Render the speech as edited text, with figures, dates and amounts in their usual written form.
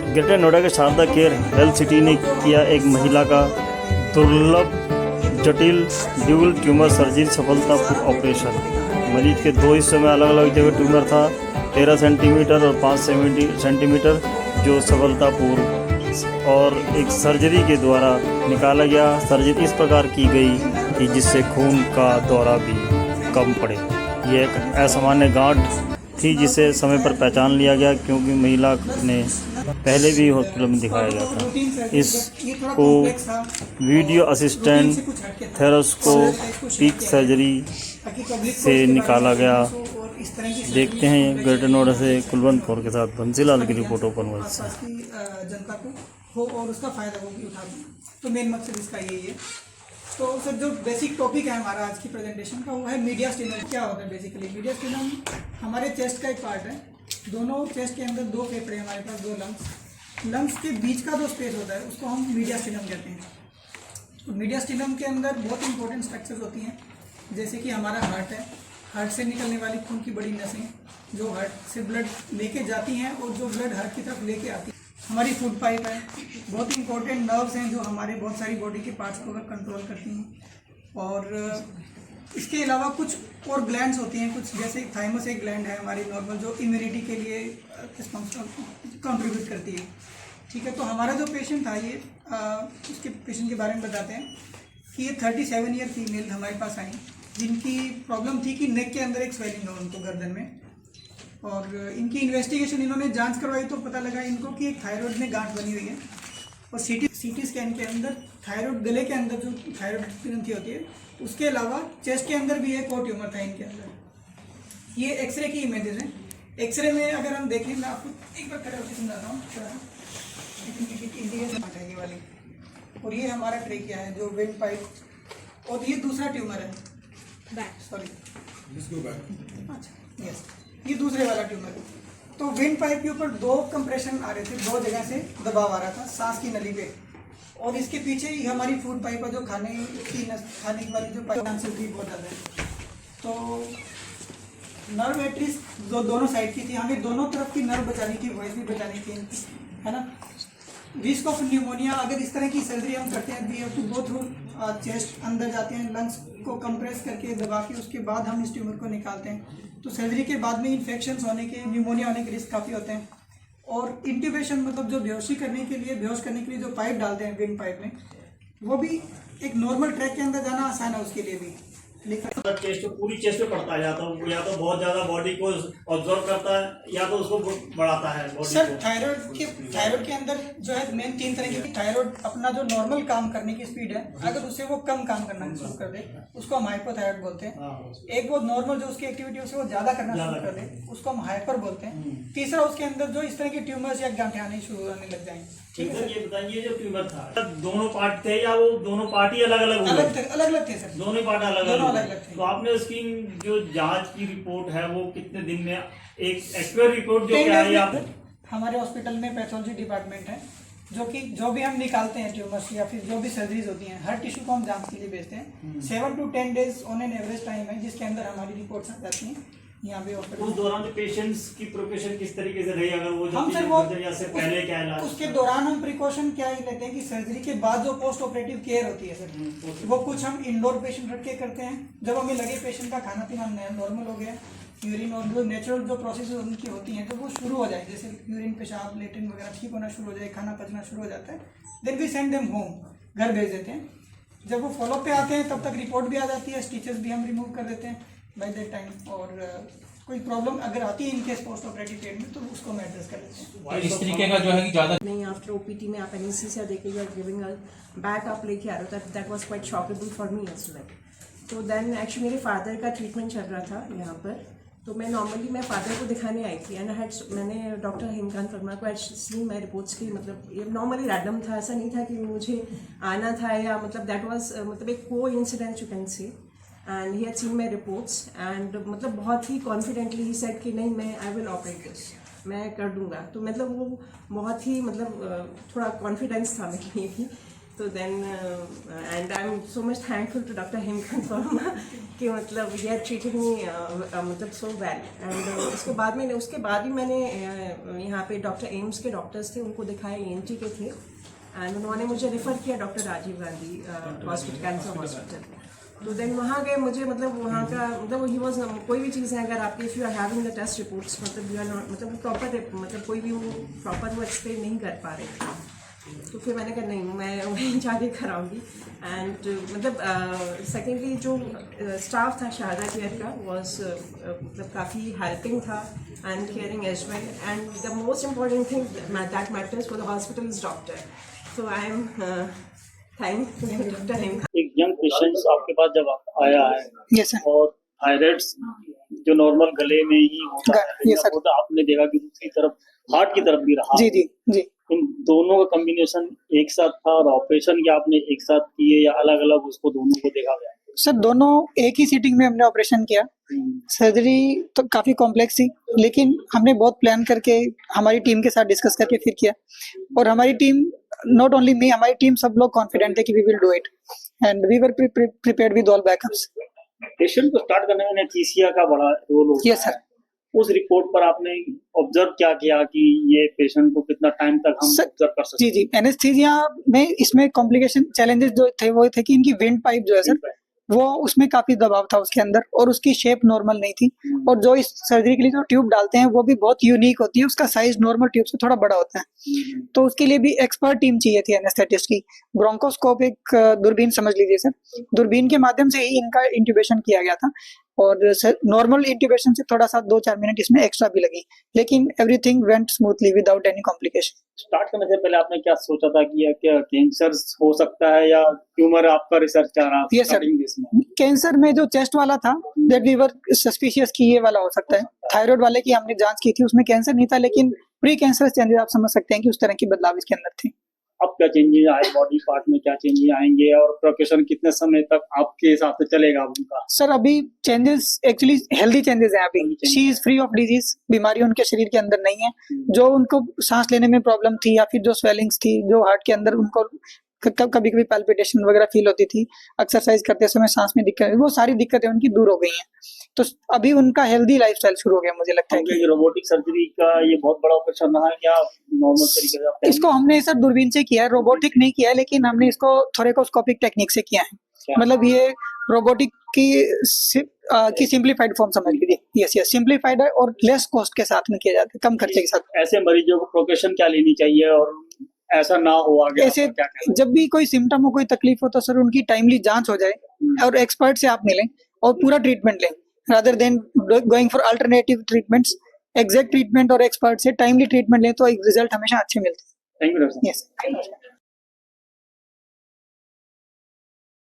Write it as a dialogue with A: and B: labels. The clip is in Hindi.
A: ग्रेटर नोएडा के शारदा केयर हेल्थ सिटी ने किया एक महिला का दुर्लभ जटिल ड्यूल ट्यूमर सर्जरी सफलतापूर्वक ऑपरेशन। मरीज के दो हिस्सों में अलग अलग जगह ट्यूमर था, 13 सेंटीमीटर और 5 सेंटीमीटर, जो सफलतापूर्व और एक सर्जरी के द्वारा निकाला गया। सर्जरी इस प्रकार की गई कि जिससे खून का दौरा भी कम पड़े। ये एक असामान्य गांठ थी जिसे समय पर पहचान लिया गया, क्योंकि महिला ने पहले भी हॉस्पिटल में दिखाया गया था। इसको वीडियो असिस्टेंट थेरोस्कोपिक सर्जरी से निकाला गया। देखते हैं ग्रेटर नोएडा से कुलवंत कौर के साथ बंसीलाल की रिपोर्ट ओपन वर्ल्ड से।
B: जनता को हो और उसका फायदा वो भी उठा दें, तो मेन मकसद इसका यही है। तो सर जो बेसिक टॉपिक है हमारा आज की प्रेजेंटेशन का वो है मीडिया स्टिनम। क्या होता है बेसिकली? मीडिया स्टिनम हमारे चेस्ट का एक पार्ट है। दोनों चेस्ट के अंदर दो फेफड़े हमारे पास, दो लंग्स के बीच का जो स्पेस होता है उसको हम मीडिया स्टिनम कहते हैं। तो मीडिया स्टिनम के अंदर बहुत इंपॉर्टेंट स्ट्रक्चर्स होती हैं, जैसे कि हमारा हार्ट है। हार्ट से निकलने वाली खून की बड़ी नसें जो हार्ट से ब्लड लेके जाती हैं और जो ब्लड हार्ट की तरफ लेके आती है। हमारी फूड पाइप है। बहुत इंपॉर्टेंट नर्व्स हैं जो हमारे बहुत सारी बॉडी के पार्ट्स को कंट्रोल करती हैं। और इसके अलावा कुछ और ग्लैंड्स होती हैं, कुछ जैसे थाइमस एक ग्लैंड है हमारी नॉर्मल, जो इम्यूनिटी के लिए कंट्रीब्यूट करती है। ठीक है, तो हमारा जो पेशेंट था ये उसके पेशेंट के बारे में बताते हैं कि ये 37 ईयर फीमेल हमारे पास आई, जिनकी प्रॉब्लम थी कि नेक के अंदर एक स्वेलिंग है उनको गर्दन में। और इनकी इन्वेस्टिगेशन इन्होंने जांच करवाई तो पता लगा इनको कि एक थायराइड में गांठ बनी हुई है। और सीटी स्कैन के अंदर थायराइड, गले के अंदर जो थायराइड ग्रंथि होती है, उसके अलावा चेस्ट के अंदर भी एक और ट्यूमर था इनके अंदर। ये एक्सरे की इमेजेस हैं। एक्सरे में अगर हम देखें, मैं आपको एक बार खड़े होकर समझाता हूँ ये वाली। और ये हमारा ट्रेकिया है जो वेंट पाइप, और ये दूसरा ट्यूमर है, सॉरी अच्छा यस, ये दूसरे वाला ट्यूमर है। तो विंड पाइप के ऊपर दो कंप्रेशन आ रहे थे, दो जगह से दबाव आ रहा था सांस की नली पे। और इसके पीछे ही हमारी फूड पाइप है जो खाने वाली जो पाइप थी बहुत ज़्यादा है। तो नर्व एट्रीज जो दोनों साइड की थी, हमें दोनों तरफ की नर्व बचानी थी, वॉइस भी बचानी थी, है ना। रिस्क ऑफ न्यूमोनिया, अगर इस तरह की सर्जरी हम करते हैं, we have to go through chest, अंदर जाते हैं, लंग्स को कंप्रेस करके दबा के उसके बाद हम इस ट्यूमर को निकालते हैं। तो सर्जरी के बाद में इन्फेक्शंस होने के, न्यूमोनिया होने के रिस्क काफ़ी होते हैं। और इंट्यूबेशन मतलब जो बेहोश करने के लिए जो पाइप डालते हैं विंड पाइप में, वो भी एक नॉर्मल ट्रैक के अंदर जाना आसान है उसके लिए भी।
A: चेस्ट पूरी चेस्ट पे पड़ता है, या तो बहुत ज्यादा बॉडी को ऑब्जर्व करता है, या तो उसको बढ़ाता है बॉडी
B: सर थायराइड के अंदर जो है मेन 3 तरह की। थायराइड अपना जो नॉर्मल काम करने की स्पीड है, अगर उससे वो कम काम करना शुरू कर दे उसको हम हाइपोथायराइड बोलते हैं। एक वो नॉर्मल जो उसकी एक्टिविटी उससे वो ज्यादा करना शुरू कर दे उसको हम हाइपर बोलते हैं। तीसरा उसके अंदर जो इस तरह की ट्यूमर्स या गांठें आने शुरू होने लग जाएंगे।
A: ठीक है, ये बताइए जो ट्यूमर था दोनों पार्ट थे या वो दोनों पार्ट ही अलग अलग
B: थे सर?
A: दोनों पार्ट अलग अलग
B: थे।
A: तो आपने उसकी जो जांच की रिपोर्ट है वो कितने दिन में, एक एक्सपर्ट रिपोर्ट जो क्या है आप?
B: हमारे हॉस्पिटल में पैथोलॉजी डिपार्टमेंट है जो भी हम निकालते हैं ट्यूमर्स या फिर जो भी सर्जरीज होती हैं, हर टिश्यू को हम जांच के लिए भेजते हैं। 7 to 10 days on an average time है जिसके अंदर हमारी रिपोर्ट्स आ जाती हैं यहाँ पे।
A: उस दौरान जो पेशेंट्स की प्रिकॉशन किस तरीके से रही, अगर वो
B: हम सर वो
A: से पहले क्या इलाज?
B: उसके दौरान हम प्रिकॉशन क्या ही लेते हैं कि सर्जरी के बाद जो पोस्ट ऑपरेटिव केयर होती है सर, वो कुछ हम इंडोर पेशेंट रख के करते हैं। जब हमें लगे पेशेंट का खाना पीना नॉर्मल हो गया, यूरिन और जो नेचुरल जो प्रोसेस उनकी होती हैं, जब वो शुरू हो जाए, जैसे यूरिन, पेशाब, लेट्रिन वगैरह ठीक होना शुरू हो जाए, खाना पचना शुरू हो जाता है, then we send them home, घर भेज देते हैं। जब वो फॉलोअप पे आते हैं तब तक रिपोर्ट भी आ जाती है, स्टिचेस भी हम रिमूव कर देते हैं बाय दैट टाइम। और कोई प्रॉब्लम अगर आती है इनकेस पोस्ट ऑपरेटिव पीरियड में तो उसको हम एड्रेस कर लेते हैं।
C: इस तरीके का जो है कि ज़्यादा
D: नहीं, आफ्टर ओपीटी में आप एनेस्थीसिया देके you are giving a back आप लेके आ रहे हो, that was quite shockable for me as well. तो देन एक्चुअली मेरे फादर का ट्रीटमेंट चल रहा था यहाँ पर, तो मैं नॉर्मली मैं फादर को दिखाने आई थी एंड मैंने डॉक्टर हेमकांत वर्मा को सीन माई रिपोर्ट्स की, मतलब ये नॉर्मली रैंडम था, ऐसा नहीं था कि मुझे आना था या मतलब दैट वाज मतलब एक को incident you can say. And he had seen my reports and मतलब बहुत ही कॉन्फिडेंटली ही सेड कि नहीं मैं आई विल ऑपरेट दिस, मैं कर दूंगा। तो मतलब वो बहुत ही मतलब थोड़ा कॉन्फिडेंस था मेरे लिए कि तो then and I am so much thankful to doctor Hemkant Verma कि मतलब ये ट्रीटेड मी मतलब सो वेल। एंड उसके बाद भी मैंने यहाँ पे डॉक्टर एम्स के डॉक्टर्स थे, उनको दिखाया, ENT के थे, एंड उन्होंने मुझे रेफ़र किया doctor Rajiv Gandhi hospital, cancer hospital. तो देन वहाँ गए, मुझे मतलब वहाँ का मतलब ही वॉज कोई भी चीज़ है अगर आपके if you are having the test reports मतलब यू आर नॉट मतलब प्रॉपर मतलब कोई भी वो प्रॉपर वो एक्सप्लेन नहीं कर पा रहे थे। तो फिर मैंने कहा नहीं, मैं वहीं जाके कराऊंगी। एंड मतलब सेकेंडली जो स्टाफ था शारदा केयर का वॉज मतलब काफ़ी हेल्पिंग था and caring as well. And the most important thing that matters for the hospital is doctor. So I am thank doctor Hem.
A: एक यंग पेशेंट आपके पास जब आया है,
B: यस सर।
A: और थायराइड्स जो नॉर्मल गले में ही होता है,
B: Yes, sir.
A: वो तो आपने देखा कि दूसरी तरफ हार्ट की तरफ भी रहा।
B: जी जी जी।
A: इन दोनों का कॉम्बिनेशन एक साथ था और ऑपरेशन क्या आपने एक साथ किए या अलग अलग उसको दोनों को देखा गया?
B: सर दोनों एक ही सीटिंग में हमने ऑपरेशन किया। सर्जरी तो काफ़ी कॉम्प्लेक्स थी, लेकिन हमने बहुत प्लान करके हमारी टीम के साथ डिस्कस करके फिर किया। और हमारी टीम, नॉट ओनली मी, हमारी टीम सब लोग कॉन्फिडेंट थे कि we will do it and we were prepared with all backups.
A: Patient को स्टार्ट करने में एनेस्थीसिया का बड़ा रोल होता
B: यस
A: है।
B: सर।
A: उस रिपोर्ट पर आपने ऑब्जर्व क्या किया कि ये पेशेंट को कितना टाइम तक हम
B: सर,
A: ऑब्जर्व कर सकते
B: जी जी, एनेस्थीसिया में इसमें कॉम्प्लिकेशन चैलेंजेस जो थे वो थे कि इनकी विंड पाइप जो है सर, वो उसमें काफी दबाव था उसके अंदर और उसकी शेप नॉर्मल नहीं थी। और जो इस सर्जरी के लिए जो ट्यूब डालते हैं वो भी बहुत यूनिक होती है, उसका साइज नॉर्मल ट्यूब से थोड़ा बड़ा होता है। तो उसके लिए भी एक्सपर्ट टीम चाहिए थी एनेस्थेटिस्ट की। ब्रोंकोस्कोप एक दूरबीन समझ लीजिए सर, दूरबीन के माध्यम से ही इनका इंट्यूबेशन किया गया था। और नॉर्मल इंट्यूबेशन से थोड़ा सा 2-4 मिनट इसमें एक्स्ट्रा भी लगी, लेकिन everything went smoothly without any complication.
A: Start करने से पहले आपने क्या सोचा था कि क्या कैंसर हो सकता है या ट्यूमर आपका रिसर्च कर रहा था?
B: यस सर, कैंसर में जो चेस्ट वाला था दैट वी वर सस्पिशियस कि ये वाला हो सकता है। थायराइड वाले की हमने जांच की थी, उसमें कैंसर नहीं था, लेकिन प्री कैंसर चेंजेस आप समझ सकते हैं कि उस तरह की बदलाव इसके अंदर थे।
A: अब क्या चेंजेस आए बॉडी पार्ट में, क्या चेंजेस आएंगे और प्रोकेशन कितने समय तक आपके हिसाब से चलेगा उनका?
B: सर अभी चेंजेस एक्चुअली हेल्दी चेंजेस हैं। अभी she is free of disease, बीमारी उनके शरीर के अंदर नहीं है। जो उनको सांस लेने में प्रॉब्लम थी या फिर जो स्वेलिंग्स थी, जो हार्ट के अंदर उनको कभी कभी पैल्पिटेशन वगैरह फील होती थी, एक्सरसाइज करते समय सांस में दिक्कत, वो सारी दिक्कतें उनकी दूर हो गई हैं। तो अभी उनका हेल्दी लाइफस्टाइल शुरू हो गया, मुझे लगता है कि
A: रोबोटिक सर्जरी का ये बहुत बड़ा ऑपरेशन रहा है या नॉर्मल तरीके से? इसको
B: हमने सर दूरबीन से किया है, रोबोटिक नहीं किया है, लेकिन हमने इसको थोरेकोस्कोपिक टेक्निक से किया है। मतलब ये रोबोटिक की सिंप्लीफाइड फॉर्म समझ लीजिए। यस यस, सिंप्लीफाइड है और लेस कॉस्ट के साथ में किया जाता है, कम खर्चे के साथ।
A: ऐसे मरीजों को प्रोकेशन क्या लेनी चाहिए और ऐसा ना हो आगे?
B: ऐसे जब भी कोई सिम्टम हो, कोई तकलीफ हो, तो सर उनकी टाइमली जांच हो जाए और एक्सपर्ट से आप मिलें और पूरा ट्रीटमेंट लें, rather than going for alternative treatments. Exact treatment और एक्सपर्ट से टाइमली ट्रीटमेंट लें तो एक रिजल्ट हमेशा अच्छे मिलते हैं।
A: Thank you.
B: यस।